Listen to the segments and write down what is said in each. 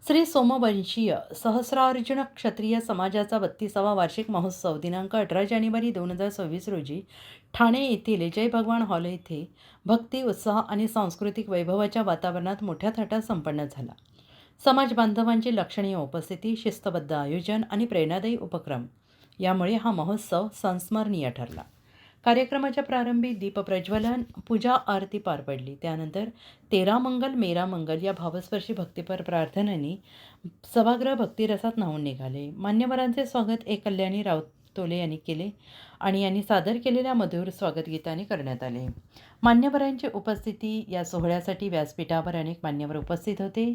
श्री सोमवंशीय सहस्रार्जुन क्षत्रिय समाजाचा 32वा वार्षिक महोत्सव दिनांक 18 जानेवारी 2026 रोजी ठाणे येथील जय भगवान हॉल येथे भक्ती, उत्साह आणि सांस्कृतिक वैभवाच्या वातावरणात मोठ्या थाटात संपन्न झाला. समाज बांधवांची लक्षणीय उपस्थिती, शिस्तबद्ध आयोजन आणि प्रेरणादायी उपक्रम यामुळे हा महोत्सव संस्मरणीय ठरला. कार्यक्रमाच्या प्रारंभी दीपप्रज्वलन, पूजा आरती पार पडली. त्यानंतर तेरा मंगल मेरा मंगल या भावस्पर्शी भक्तिपर प्रार्थनांनी सभागृह भक्तिरसात न्हाऊन निघाले. मान्यवरांचे स्वागत ए कल्याणी रावतोले यांनी केले आणि यांनी सादर केलेल्या मधुर स्वागतगीताने करण्यात आले. मान्यवरांची उपस्थिती या सोहळ्यासाठी व्यासपीठावर अनेक मान्यवर उपस्थित होते.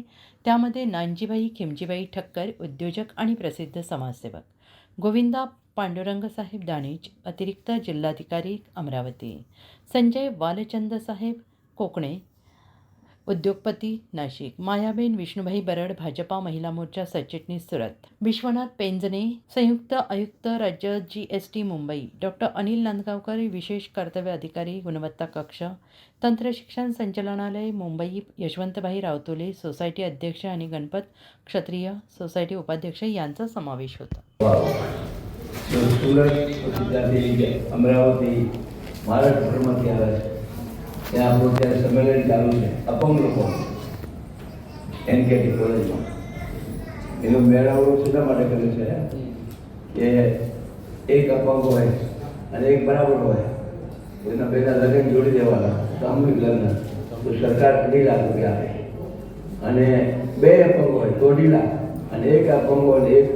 त्यामध्ये नानजीबाई खिमजीबाई ठक्कर, उद्योजक आणि प्रसिद्ध समाजसेवक, गोविंदा पांडुरंग साहेब दाणेज, अतिरिक्त जिल्हाधिकारी अमरावती, संजय वालचंद साहेब कोकणे, उद्योगपती नाशिक, मायाबेन विष्णुभाई बरड, भाजपा महिला मोर्चा सरचिटणीस सुरत, विश्वनाथ पेंजणे, संयुक्त आयुक्त राज्य GST मुंबई, डॉक्टर अनिल नांदगावकर, विशेष कर्तव्य अधिकारी गुणवत्ता कक्ष, तंत्रशिक्षण संचालनालय मुंबई, यशवंतभाई रावतोले, सोसायटी अध्यक्ष आणि गणपत क्षत्रिय सोसायटी उपाध्यक्ष यांचा समावेश होता. સુરત, અમરાવતી, મહારાષ્ટ્રમાંથી આવે છે. ત્યાં આપણું ત્યારે સંમેલન ચાલુ છે અપંગ લોકો NKT કોલેજમાં. એનો મેળાવડો શેના માટે કર્યો છે કે એક અપંગ હોય અને એક બરાબર હોય, એના બેના લગ્ન જોડી દેવાના, સામૂહિક લગ્ન, તો સરકાર 2 લાખ રૂપિયા આપે. અને 2 અપંગ હોય તો 2 લાખ, અને એક અપંગ હોય એક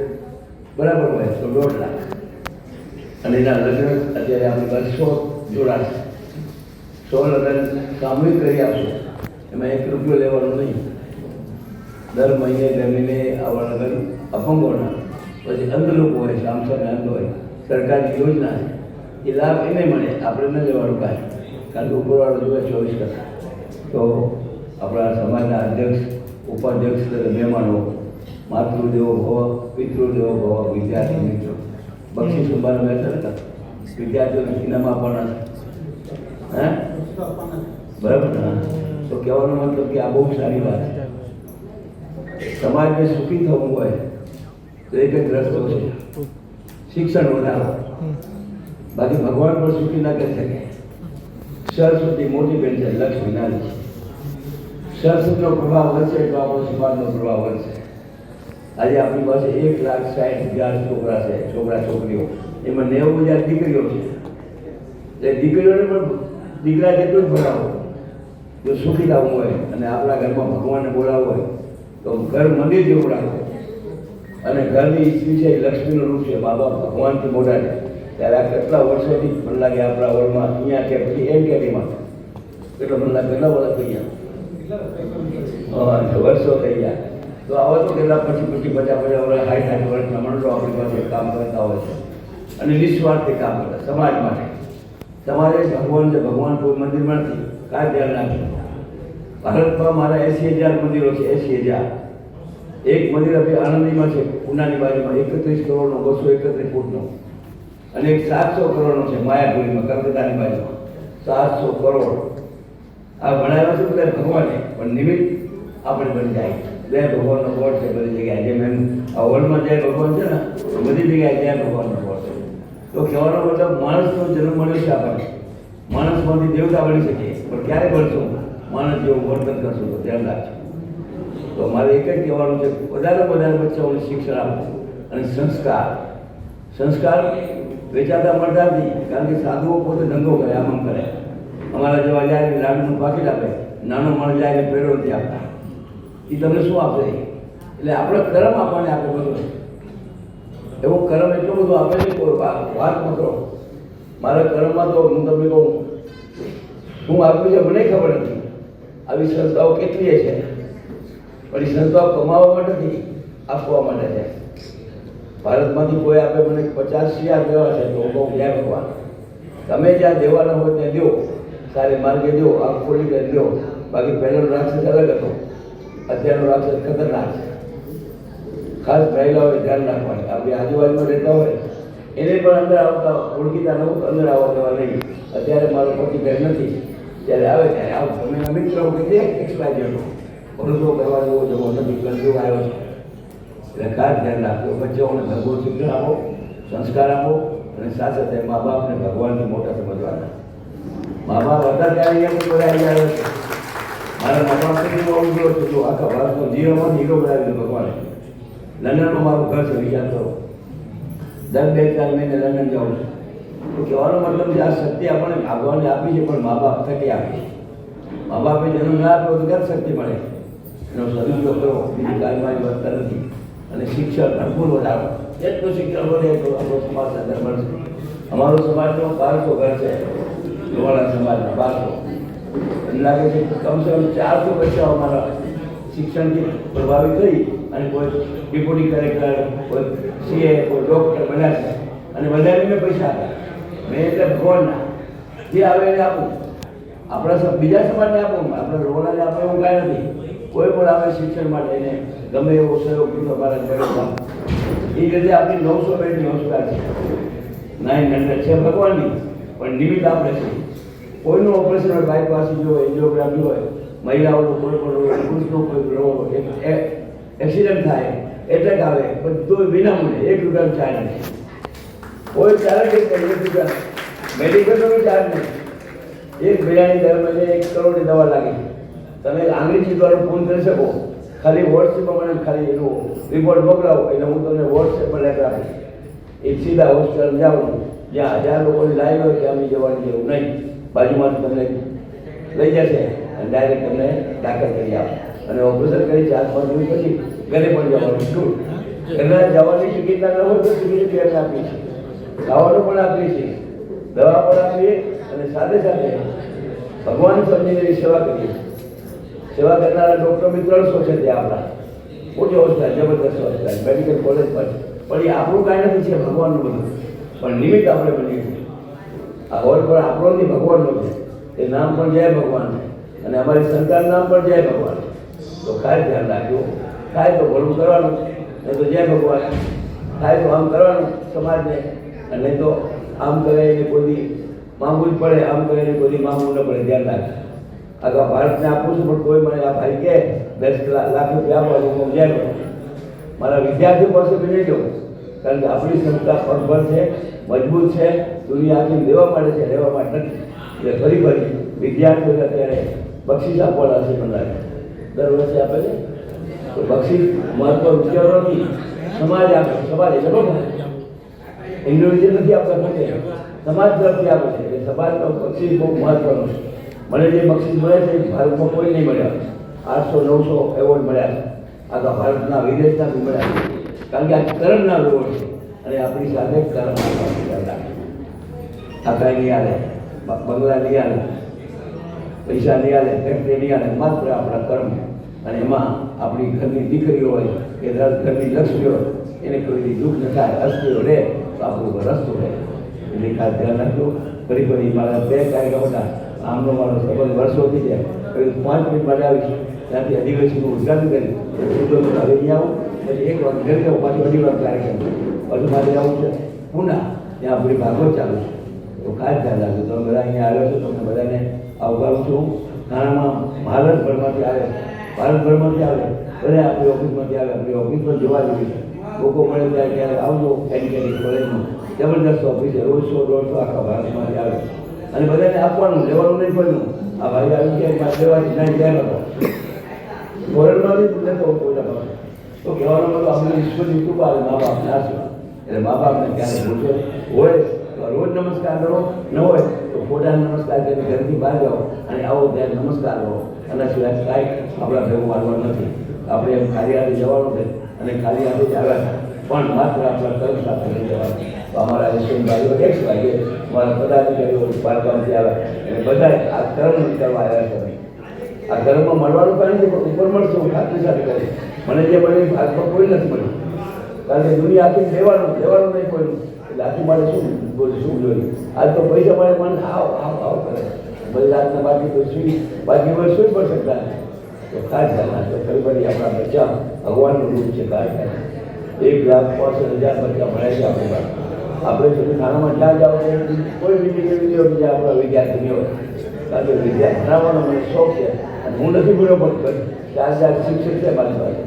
બરાબર હોય તો 1.5 લાખ. અને એના લગ્ન અત્યારે આપણે 200 જોડાશે. 100 લગ્ન સામૂહિક કરી આપશો, એમાં 1 રૂપિયો લેવાનો નહીં. દર મહિને આવા લગ્ન અપંગોના, પછી અંધ લોકો હોય, સામસામે અંધ હોય, સરકારની યોજના છે, એ લાભ એને મળે, આપણે ન લેવાનું કાંઈ, કારણ કે ઉપરવાળો જોવે 24 તો આપણા સમાજના અધ્યક્ષ, ઉપાધ્યક્ષ, મહેમાનો, માતૃદેવો ભવ, પિતૃદેવો ભવ, વિદ્યાર્થી મિત્રો, બક્ષી સંભાળ મેળવતા વિદ્યાર્થીઓને ઇનામ આપવાના છે. બરાબર ને? તો કહેવાનો મતલબ કે આ બહુ સારી વાત છે. સમાજને સુખી થવું હોય તો એક જ રસ્તો છે, શિક્ષણ વધારો. બાકી ભગવાન પણ સુખી ના કરી શકે. સરસ્વતી મોટી બેન છે, લક્ષ્મી નાની છે. સરસ્વતીનો પ્રભાવ વધશે તો આપણો સમાજનો પ્રભાવ વધશે. આજે આપણી પાસે 1,60,000 છોકરા છે, છોકરા છોકરીઓ, એમાં 90,000 દીકરીઓ છે. એટલે દીકરીઓને પણ દીકરા જેટલું જ ભણાવો. જો સુખી થવું હોય અને આપણા ઘરમાં ભગવાનને બોલાવવું હોય તો ઘર મંદિર જેવું રાખો. અને ઘરની સ્ત્રી છે એ લક્ષ્મીનું રૂપ છે, બાબા ભગવાનથી મોટા છે. ત્યારે આ કેટલા વર્ષોથી મને લાગે આપણા વર્લ્ડમાં અહીંયા કે પછી NKTમાં કેટલો મને લાગે કેટલા વર્ષ થઈ ગયા, વર્ષો થઈ ગયા. તો આવા તો કેટલા પછી 50 વર્ષ 60 વર્ષના માણસો આપણી પાસે કામ કરતા હોય છે અને નિસ્વાર્થથી કામ કરે સમાજ માટે. તમારે ભગવાન છે, ભગવાન કોઈ મંદિરમાં નથી, કાંઈ ધ્યાન રાખજો. ભારતમાં મારા 80,000 મંદિરો છે, 80,000. એક મંદિર આપણે આણંદીમાં છે, પૂનાની બાજુમાં, 31 કરોડનો, 231 ફૂટનો, અને એક 700 કરોડનો છે માયાપુરીમાં, કલકત્તાની બાજુમાં, 700 કરોડ. આ ભણાવ્યા છે બધા ભગવાને, પણ નિમિત્ત આપણે બની જાય. જય ભગવાનનો કોટ છે બધી જગ્યાએ. જેમ એમ આ વર્લ્ડમાં જય ભગવાન છે ને, તો બધી જગ્યાએ જય ભગવાનનો કોટ છે. તો કહેવાનો મતલબ માણસનો જન્મ મળ્યો છે આપણને, માણસમાંથી દેવતા બની શકીએ, પણ ક્યારે બનશું? માણસ જેવું વર્તન કરશું તો ધ્યાન રાખજો. તો મારે એક જ કહેવાનું છે, વધારે બચ્ચાઓને શિક્ષણ આપવું અને સંસ્કાર વેચાતા મળતા નથી. કારણ કે સાધુઓ પોતે ધંધો કરે, આમ કરે. અમારા જેવા જાય લાડુનું પાકીટ આપે, નાનો માણસ જાય પેલો નથી આપતા. એ તમને શું આપે? એટલે આપણે કર્મ આપણને આપે બધું. એવો કર્મ એટલો બધો આપે છે, કોઈ વાત પકડો. મારા કર્મમાં તો હું તમને કહું, હું આપ્યું છે મને ખબર નથી. આવી સંસ્થાઓ કેટલી છે, પણ એ સંસ્થાઓ કમાવા માટે નથી, આપવા માટે છે. ભારતમાંથી કોઈ આપે મને 50,000 દેવા છે તો હું કહું જય ભગવાન. તમે જ્યાં દેવાના હોય ત્યાં દો, સારી માર્ગે દો, આ ખોલી કરી દો. બાકી પહેલો રાક્ષસ અલગ હતો, અત્યારનો રાક્ષસ ખતરનાક છે. ખાસ રહેલા હોય ધ્યાન રાખવાની. આપણી આજુબાજુમાં રહેતા હોય એને પણ અંદર આવતા ઓળખીતા નવું અંદર આવવા દેવા નહીં. અત્યારે મારો પતિ ઘર નથી, ત્યારે આવે ત્યારે આવ તમે મિત્ર XYZ ભરોસો કરવા જેવો જવો નથી, કંટ્રોલ આવ્યો છે. એટલે ખાસ ધ્યાન રાખજો. બચ્ચાઓને ભરપૂર શિક્ષણ આપો, સંસ્કાર આપો અને સાથે સાથે મા બાપને ભગવાનથી મોટા સમજવાના. મા બાપ હતા ત્યારે અહીંયા પણ બધા આવી આવ્યો છે. મારા મા બાપ હું અવગણો છું તો આખા ભારતનો જીવનમાં હીરો બનાવી દીધો ભગવાને. લંડનમાં મારું ઘર છે, વિચાર કરો. દર 2-4 મહિને લંડન જાઉં છું. તો કહેવાનો મતલબ છે આ શક્તિ આપણને ભગવાને આપી છે, પણ મા બાપ થકી આપી છે. મા બાપે જન્મ ના આપ્યો તો ક્યારે શક્તિ મળે? એનો સદુપયોગ કરો, બીજી કાંઈ મારી વધતા નથી. અને શિક્ષણ ભરપૂર વધારો, જેટલું શિક્ષણ વધે એટલું આપણો સમાજ અંદર મળશે. અમારો સમાજનો 1200 ઘર છે, લોહાણા સમાજના 1200. એમ લાગે છે કે કમસે કમ 400 બચ્ચાઓ અમારા શિક્ષણથી પ્રભાવિત થઈ અને કોઈ ડેપ્યુટી કલેક્ટર, કોઈ સીએ, કોઈ ડૉક્ટર બન્યા છે. અને બધાને મેં પૈસા આપ્યા. મેં એટલે ભગવાનના જે આવે એને આપું. આપણા બીજા સમાજને આપું, આપણે રોલાને આપે એવું કાંઈ નથી. કોઈ પણ આવે શિક્ષણ માટે એને ગમે એવો સહયોગ દીધો મારા મેળવવા. એ રીતે આપણી 900 બેડની હોસ્પિટલ છે, 900 છે ભગવાનની, પણ નિમિત્ત આપણે છે. કોઈનું ઓપરેશન હોય, બાયપાસી હોય, એન્જિયોગ્રાફી હોય, મહિલાઓનું કોઈ પણ હોય, પુરુષનો કોઈ રોગ, એક્સિડન્ટ થાય, એટેક આવે, બધું વિનામૂલ્યે, 1 રૂપિયાનો ચાર્જ નહીં. કોઈ ચાર્જ નહીં, મેડિકલનો ચાર્જ નહીં. એક મહિનાની દરમિયાન 1 કરોડની દવા લાગે. તમે આંગ્રેજી દ્વારા ફોન કરી શકો, ખાલી વોટ્સએપમાં મને ખાલી એનો રિપોર્ટ મોકલાવો એટલે હું તમને વોટ્સએપ પર લેટર આપીશ. એ સીધા હોસ્પિટલ જવાનું, જ્યાં 1000 લોકોની લાઈન હોય ત્યાં અમે જવાની જરૂર નહીં. બાજુમાંથી તમને લઈ જશે અને ડાયરેક્ટ તમને દાખલ કરી આપે અને ઓપરેશન કરી 4-5 દિવસ પછી ઘરે પણ જવાનું. શું ઘરે જવાની ટિકિટ ના હોય તો ટિકિટ આપણે આપીએ છીએ, ખાવાનું પણ આપીએ છીએ, દવા પણ આપીએ અને સાથે સાથે ભગવાન સમજીને સેવા કરીએ. સેવા કરનારા ડૉક્ટર બી 300 છે ત્યાં આપણા. મોટી હોસ્પિટલ, જબરદસ્ત હોસ્પિટલ, મેડિકલ કોલેજ પર. પણ એ આપણું કાંઈ નથી, છે ભગવાનનું બધું. પણ નિમિત્ત આપણે બનીએ છીએ. આ હોલ પણ આપણો નહીં, ભગવાનનો છે. એ નામ પણ જય ભગવાન અને અમારી સંતાન નામ પણ જય ભગવાન. તો ખાસ ધ્યાન રાખજો. થાય તો ભલું કરવાનું, નહીં તો જય ભગવાન. થાય તો આમ કરવાનું સમાજને, અને નહીં તો આમ કરે એને કોઈ માંગવું જ પડે, આમ કરે એને કોઈ માંગવું ન પડે. ધ્યાન રાખજો. આખા ભારતને આપું છું, પણ કોઈ મને આ ભાઈ કે 10 લાખ રૂપિયા આપવા હું જય ભગવાન. મારા વિદ્યાર્થીઓ પાસે બી નહીં જવું, કારણ કે આપણી સંસ્થા પગભર છે, મજબૂત છે, દુનિયા આખી લેવા માટે છે, લેવા માટે નથી. એટલે ફરી વિદ્યાર્થીઓને અત્યારે બક્ષીસ આપવાના છે. દર વર્ષે આપે છે તો બક્ષીસ મહત્વ રૂપિયાનો નથી, સમાજ આપે. સમાજ એટલે બરાબર ઇન્ડિવિજ્યુઅલ નથી આપતા, પોતે સમાજ તરફથી આપે છે. એટલે સમાજનો બક્ષીસ બહુ મહત્વનો છે. મને જે બક્ષીસ મળે છે ભારતમાં કોઈ નહીં મળ્યા. 800-900 એવોર્ડ મળ્યા છે. આખા ભારતના, વિદેશના બી મળ્યા છે. કારણ કે આ કર્મના એવોર્ડ છે અને આપણી સાથે કર્મ આ કાંઈ નહીં આવે, બંગલા નહીં આવે, પૈસા નહીં આવે, ફેક્ટરી નહીં આવે, માત્ર આપણા કર્મ. અને એમાં આપણી ઘરની દીકરીઓ હોય કે ઘરની લક્ષ્મી હોય, એને કોઈ દુઃખ ન થાય, અસ્થિરો રહે તો આપણું રસ્તો રહે. એટલે ખાસ ધ્યાન રાખજો. ફરી મારા 2 કાર્યક્રમ હતા. આમનો મારો સંબંધ વર્ષોથી છે. 5 મિનિટ માટે આવીશ, ત્યાંથી અધિવેશનનું ઉદ્ઘાટન કર્યું. હવે અહીં આવું, પછી 1 વાગે ઘરે જાઉં, પાછું 2:30 વાગે કાર્યક્રમ, પાછું મારે જવું છે પૂના, ત્યાં આપણી ભાગવત ચાલુ છે. તો ખાસ ધ્યાન રાખજો. તમે બધા અહીંયા આવ્યો છો, તમને બધાને આવકારું છું. થાણામાં ભારતભરમાંથી આવે, ભારતભરમાંથી આવે, બધા આપણી ઓફિસમાંથી આવે. આપણી ઓફિસ પણ જોવા જેવી છે. લોકો મળે ત્યારે ક્યારે આવજો. એન્જિનિયરિંગ કોલેજમાં જબરદસ્ત ઓફિસ છે, 150-150 આખા ભારતમાંથી આવે અને બધાને આપવાનું, લેવાનું નહીં પડ્યું. આ ભાઈ આવી ગયા લેવાની નહીં ધ્યાન હતો ફોરેનમાંથી લેતો કોઈના તો કહેવાનો મતલબ આપણે ઈશ્વરની કૃપા આવે, મા બાપને આશીર્વાદ. એટલે મા બાપને ક્યારે ભૂલશો હોય તો રોજ નમસ્કાર કરો, ન હોય તો ખોટા નમસ્કાર કરીને ઘરથી બહાર જાઓ અને આવો ત્યારે નમસ્કાર કરો. આના સિવાય કાંઈ આપણા ભેગું માનવાનું નથી. આપણે એમ ખાલી હાથે જવાનું છે અને ખાલી હાથે જ આવ્યા છે, પણ માત્ર આપણા કર્મ સાથે લઈ જવાનું. તો અમારા એશિયન ભાઈઓ એક ભાઈએ મારા પદાધિકારીઓ બારગામથી આવ્યા અને બધા આ કર્મ કરવા આવ્યા છે. આ કર્મમાં મળવાનું કાંઈ નથી, પણ ઉપર મળશે હું ખાતરી સાથે કહું. મને જે મળ્યું ભાગમાં કોઈ નથી મળ્યું, કારણ કે દુનિયા આખી લેવાનું નહીં કોઈનું. એટલે આખી મારે શું જોઈએ? આજ તો પૈસા મળે મને આવ કરે, બધી રાતના બાકી હોય સુઈ પણ શકતા નથી. તો ખાસ ધ્યાન રાખજો. ફરી આપણા બચ્ચા ભગવાનનું રૂપ છે. ખાસ ધ્યાન 1,65,000 બચ્ચા મળે છે આપણી પાસે. આપણે સુધી ખાનામાં જ્યાં જાઓ કોઈ બીજી આપણા વિદ્યાર્થી હોય, કારણ કે વિદ્યા ભણાવવાનો મને શોખ છે અને હું નથી ભૂલ્યો, પણ 4 શિક્ષક છે મારી પાસે.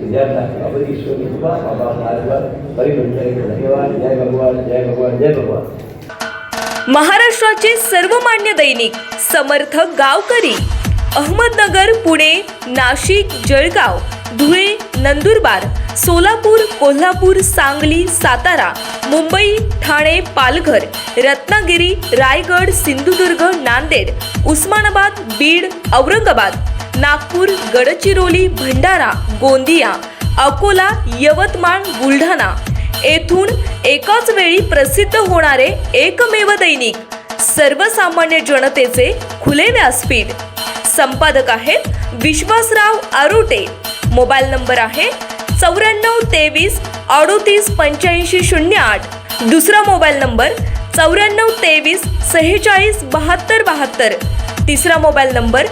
વિદ્યાર્થા બાબત ઈશ્વરની કૃપા બાબા માર્ગ ફરી ધન્યવાદ. જય ભગવાન, જય ભગવાન, જય भगवान. महाराष्ट्राचे सर्वमान्य दैनिक समर्थ गावकरी अहमदनगर, पुणे, नाशिक, जळगाव, धुळे, नंदुरबार, सोलापूर, कोल्हापूर, सांगली, सातारा, मुंबई, ठाणे, पालघर, रत्नागिरी, रायगड, सिंधुदुर्ग, नांदेड, उस्मानाबाद, बीड, औरंगाबाद, नागपूर, गडचिरोली, भंडारा, गोंदिया, अकोला, यवतमाळ, बुलढाणा येथून एकाच वेळी प्रसिद्ध होणारे एकमेव दैनिक, सर्वसामान्य जनतेचे खुले व्यासपीठ. संपादक आहेत विश्वासराव आरोटे. मोबाईल नंबर आहे 9423 38 85 08. दुसरा मोबाईल नंबर 9423 46 72 72. तिसरा मोबाईल नंबर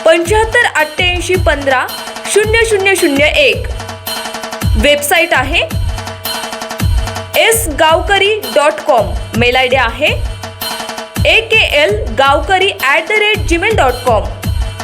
75 88 15 0001. वेबसाईट आहे sgavkari.com. मेल आय डी आहे akl gavkari@gmail.com.